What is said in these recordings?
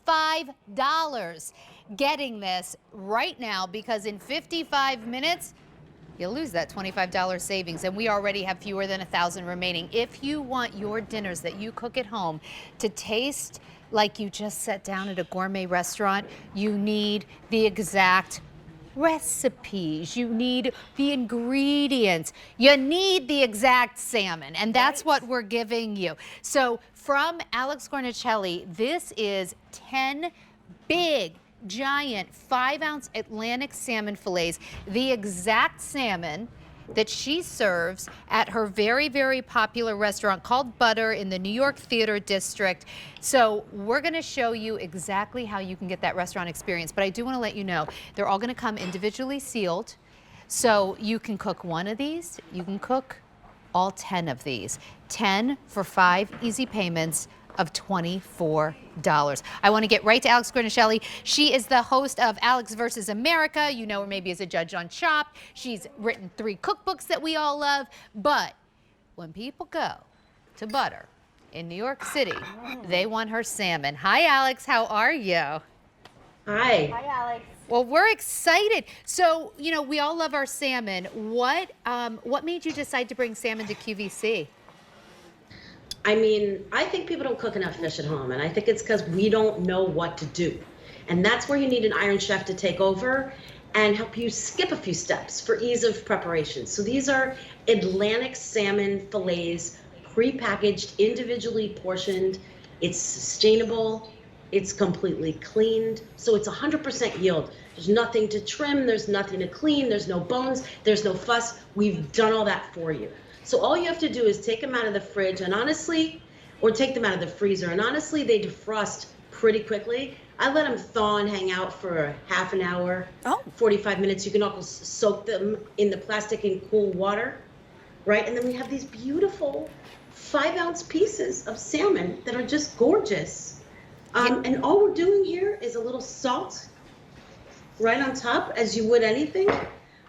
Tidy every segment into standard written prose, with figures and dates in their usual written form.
$25 getting this right now, because in 55 minutes, you'll lose that $25 savings, and we already have fewer than 1,000 remaining. If you want your dinners that you cook at home to taste like you just sat down at a gourmet restaurant, you need the exact recipes, you need the ingredients, you need the exact salmon, and that's what we're giving you. So from Alex Guarnaschelli, this is 10 big, giant 5-ounce Atlantic salmon fillets, the exact salmon that she serves at her very, very popular restaurant called Butter in the New York Theater District. So we're going to show you exactly how you can get that restaurant experience. But I do want to let you know, they're all going to come individually sealed. So you can cook one of these, you can cook all 10 of these. 10 for 5 easy payments of $24. I want to get right to Alex Guarnaschelli. She is the host of Alex versus America. You know her maybe as a judge on Chopped. She's written 3 cookbooks that we all love. But when people go to Butter in New York City, they want her salmon. Hi, Alex. How are you? Hi. Hi, Alex. Well, we're excited. So, you know, we all love our salmon. What made you decide to bring salmon to QVC? I mean, I think people don't cook enough fish at home, and I think it's because we don't know what to do. And that's where you need an Iron Chef to take over and help you skip a few steps for ease of preparation. So these are Atlantic salmon fillets, pre-packaged, individually portioned. It's sustainable. It's completely cleaned. So it's 100% yield. There's nothing to trim. There's nothing to clean. There's no bones. There's no fuss. We've done all that for you. So all you have to do is take them out of the fridge and honestly, or take them out of the freezer, and honestly, they defrost pretty quickly. I let them thaw and hang out for half an hour, 45 minutes. You can also soak them in the plastic in cool water, right? And then we have these beautiful 5-ounce pieces of salmon that are just gorgeous. And all we're doing here is a little salt right on top, as you would anything.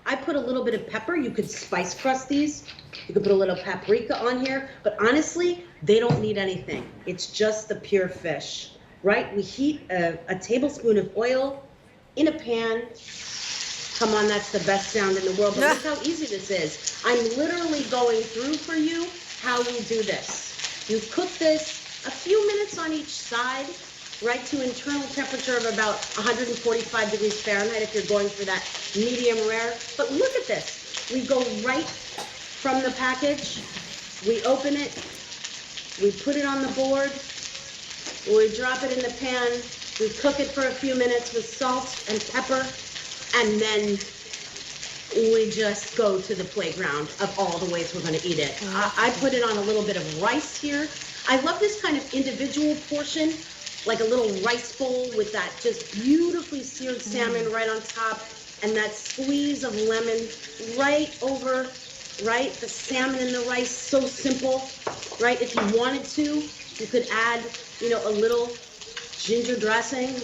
I put a little bit of pepper. You could spice crust these. You could put a little paprika on here, but honestly, they don't need anything. It's just the pure fish, right? We heat a tablespoon of oil in a pan. Come on, that's the best sound in the world, but look how easy this is. I'm literally going through for you how we do this. You cook this a few minutes on each side, right, to internal temperature of about 145 degrees Fahrenheit if you're going for that medium rare. But look at this. We go right from the package. We open it. We put it on the board. We drop it in the pan. We cook it for a few minutes with salt and pepper. And then we just go to the playground of all the ways we're going to eat it. I put it on a little bit of rice here. I love this kind of individual portion, like a little rice bowl with that just beautifully seared salmon right on top, and that squeeze of lemon right over, right? The salmon and the rice, so simple, right? If you wanted to, you could add, you know, a little ginger dressing,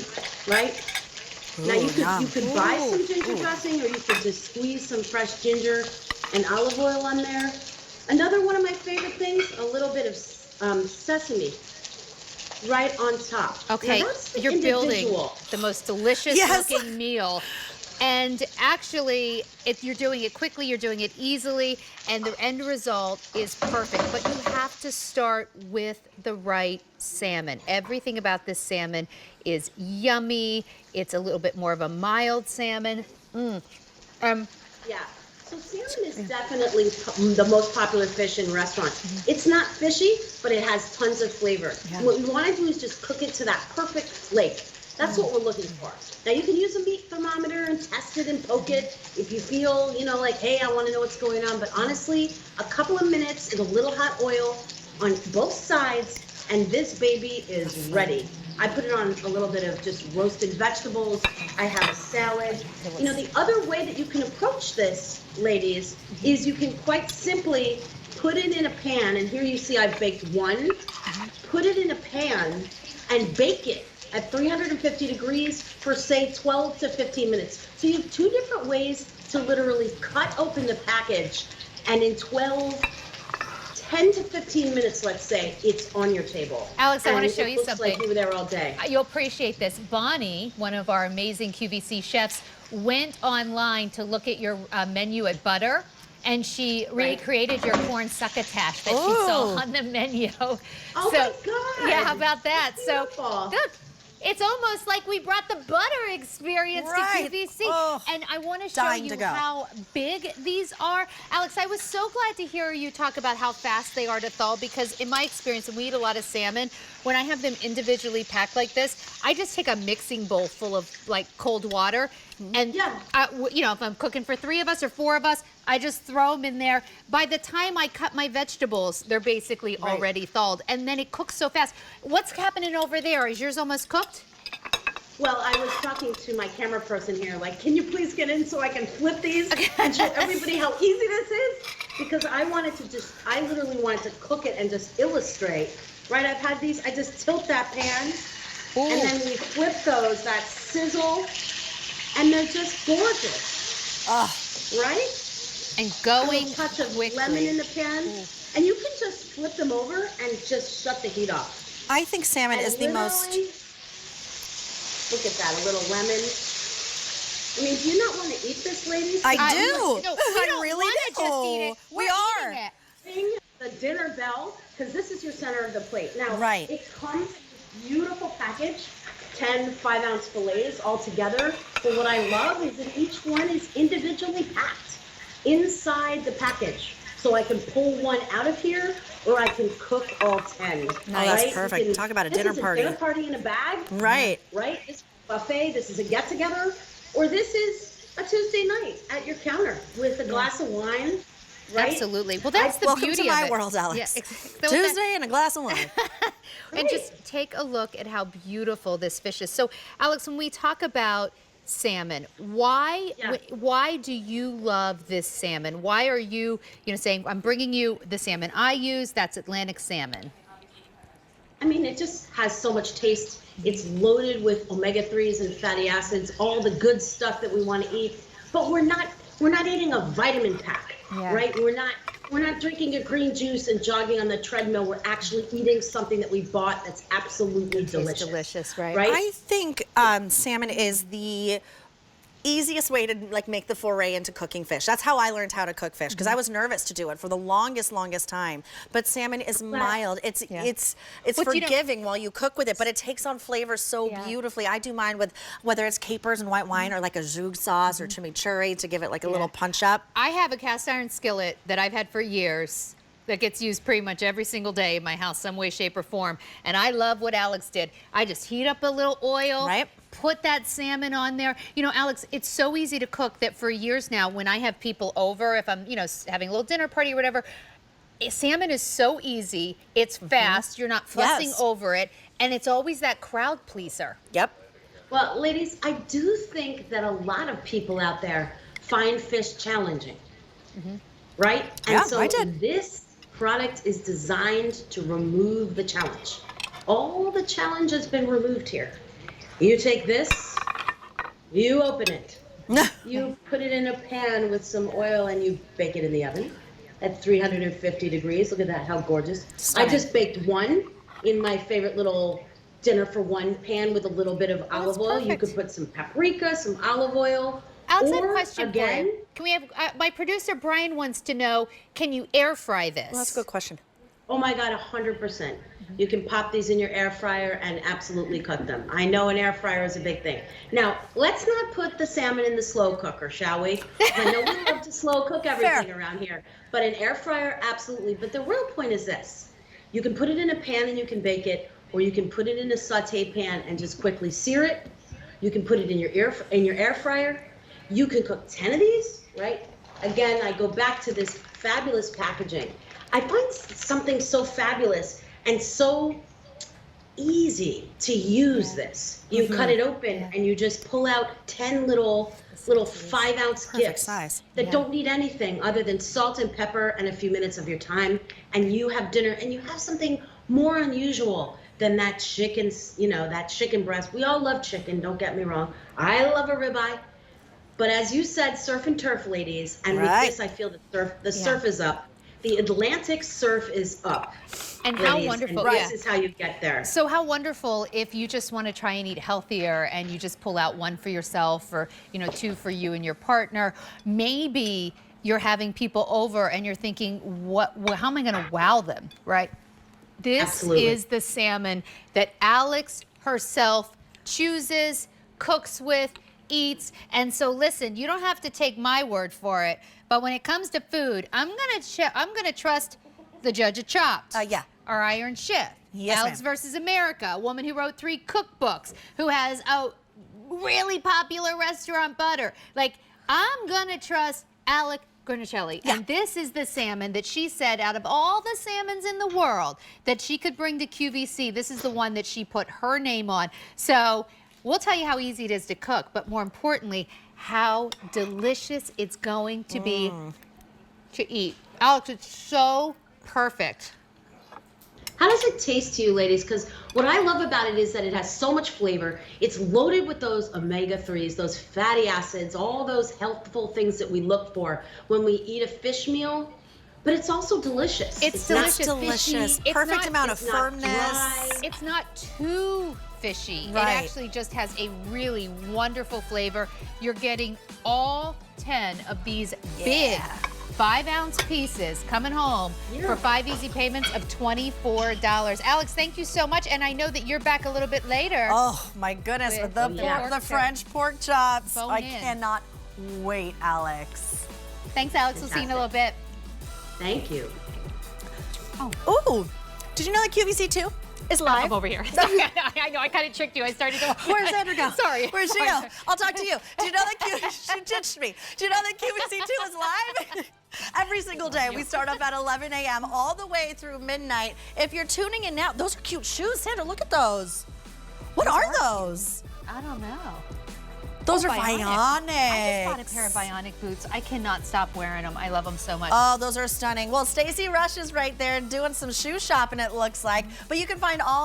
right? Now you could buy some ginger dressing, or you could just squeeze some fresh ginger and olive oil on there. Another one of my favorite things, a little bit of sesame right on top. Okay, you're building the most delicious looking meal. And actually, if you're doing it quickly, you're doing it easily, and the end result is perfect. But you have to start with the right salmon. Everything about this salmon is yummy. It's a little bit more of a mild salmon. Yeah. So salmon is definitely the most popular fish in restaurants. It's not fishy, but it has tons of flavor. What we want to do is just cook it to that perfect flake. That's what we're looking for. Now you can use a meat thermometer and test it and poke it if you feel, you know, like, hey, I want to know what's going on. But honestly, a couple of minutes in a little hot oil on both sides, and this baby is ready. I put it on a little bit of just roasted vegetables. I have a salad. You know, the other way that you can approach this, ladies, is you can quite simply put it in a pan. And here you see I've baked one. Put it in a pan and bake it at 350 degrees for, say, 12 to 15 minutes. So you have 2 different ways to literally cut open the package, and in 12, 10 to 15 minutes, let's say, it's on your table. Alex, I want to And show it you looks something. like you were there all day. You'll appreciate this. Bonnie, one of our amazing QVC chefs, went online to look at your menu at Butter, and she recreated your corn succotash that she saw on the menu. Oh my God. Yeah, how about that? Beautiful. So look, it's almost like we brought the butter experience to QVC. Oh, and I want to show you how big these are. Alex, I was so glad to hear you talk about how fast they are to thaw, because in my experience, and we eat a lot of salmon, when I have them individually packed like this, I just take a mixing bowl full of like cold water. And, you know, if I'm cooking for 3 of us or 4 of us, I just throw them in there. By the time I cut my vegetables, they're basically already thawed. And then it cooks so fast. What's happening over there? Is yours almost cooked? Well, I was talking to my camera person here, like, can you please get in so I can flip these and show everybody how easy this is? Because I wanted to I literally wanted to cook it and just illustrate. Right, I've had these, I just tilt that pan, and then we flip those, that sizzle, and they're just gorgeous. Right? And going a touch of lemon in the pan, and you can just flip them over and just shut the heat off. I think salmon is the most... Look at that, a little lemon. I mean, do you not want to eat this, ladies? I do. No, I really do. Just eat it. We are. Ring the dinner bell, because this is your center of the plate. Now, it comes in a beautiful package, 10 5-ounce fillets all together. But what I love is that each one is individually packed inside the package. So I can pull one out of here, or I can cook all 10. That's perfect. Talk about a dinner party. This is a dinner party in a bag. Right. Right? This is a buffet. This is a get-together. Or this is a Tuesday night at your counter with a glass of wine. Right? Absolutely. Well, that's the Welcome beauty to my of it. world, Alex. Yeah, Tuesday and a glass of wine. And just take a look at how beautiful this fish is. So, Alex, when we talk about salmon, why do you love this salmon? Why are you saying, I'm bringing you the salmon I use, that's Atlantic salmon? I mean, it just has so much taste. It's loaded with omega-3s and fatty acids, all the good stuff that we want to eat. But we're not eating a vitamin pack, right? We're not drinking a green juice and jogging on the treadmill. We're actually eating something that we bought that's absolutely delicious. It's delicious, right? I think salmon is the easiest way to make the foray into cooking fish. That's how I learned how to cook fish, because I was nervous to do it for the longest time. But salmon is mild. It's forgiving while you cook with it, but it takes on flavor so beautifully. I do mine with whether it's capers and white wine or like a zhug sauce or chimichurri to give it like a little punch up. I have a cast iron skillet that I've had for years that gets used pretty much every single day in my house, some way, shape, or form. And I love what Alex did. I just heat up a little oil, put that salmon on there. You know, Alex, it's so easy to cook that for years now, when I have people over, if I'm, having a little dinner party or whatever, salmon is so easy. It's fast. You're not fussing over it. And it's always that crowd pleaser. Yep. Well, ladies, I do think that a lot of people out there find fish challenging, right? And so this product is designed to remove the challenge. All the challenge has been removed here. You take this, you open it, you put it in a pan with some oil, and you bake it in the oven at 350 degrees. Look at that, how gorgeous. I just baked one in my favorite little dinner for one pan with a little bit of olive oil. You could put some paprika, some olive oil. Alex, I have a question for you. Can we have, my producer Brian wants to know, can you air fry this? Well, that's a good question. Oh my God, 100%. You can pop these in your air fryer and absolutely cook them. I know an air fryer is a big thing. Now, let's not put the salmon in the slow cooker, shall we? I know we love to slow cook everything around here, but an air fryer, absolutely. But the real point is this. You can put it in a pan and you can bake it, or you can put it in a saute pan and just quickly sear it. You can put it in your air fryer. You can cook 10 of these, right? Again, I go back to this fabulous packaging. I find something so fabulous and so easy to use this. You cut it open and you just pull out 10 little 5-ounce gifts that don't need anything other than salt and pepper and a few minutes of your time. And you have dinner and you have something more unusual than that chicken, that chicken breast. We all love chicken, don't get me wrong. I love a ribeye. But as you said, surf and turf, ladies, and with this, I feel the surf is up. The Atlantic surf is up. And how ladies, wonderful, and yeah. this is how you get there. So how wonderful if you just want to try and eat healthier and you just pull out one for yourself or, you know, two for you and your partner. Maybe you're having people over and you're thinking, how am I going to wow them, right? This Absolutely. is the salmon that Alex herself chooses, cooks with, eats. And so listen, you don't have to take my word for it, but when it comes to food, I'm going to trust the judge of chops. Yeah. Our Iron Chef. Yes, Alex ma'am. versus America, a woman who wrote 3 cookbooks, who has a really popular restaurant butter. Like, I'm gonna trust Alex Guarnaschelli. Yeah. And this is the salmon that she said out of all the salmons in the world that she could bring to QVC, this is the one that she put her name on. So we'll tell you how easy it is to cook, but more importantly, how delicious it's going to be to eat. Alex, it's so perfect. How does it taste to you, ladies? Because what I love about it is that it has so much flavor. It's loaded with those omega-3s, those fatty acids, all those healthful things that we look for when we eat a fish meal. But it's also delicious. It's not delicious. Delicious. It's Perfect not- amount of it's not firmness. dry. It's not too fishy. Right. It actually just has a really wonderful flavor. You're getting all 10 of these big 5-ounce pieces coming home for 5 easy payments of $24. Alex, thank you so much. And I know that you're back a little bit later. Oh my goodness, with the, pork the French pork chops. Bone I in. cannot wait, Alex. Thanks, Alex. We'll see you in a little bit. Thank you. Ooh, did you know that QVC 2 is live? I'm over here. I know, I kind of tricked you. I started to. Where's Sandra go? Sorry. Where'd she go? I'll talk to you. Do you know that she ditched me? Do you know that QVC 2 is live? Every single day. We start up at 11 a.m. all the way through midnight. If you're tuning in now, those are cute shoes. Sandra, look at those. What are those? I don't know. Those are Bionic. Bionic. I just bought a pair of Bionic boots. I cannot stop wearing them. I love them so much. Oh, those are stunning. Well, Stacey Rush is right there doing some shoe shopping, it looks like. But you can find all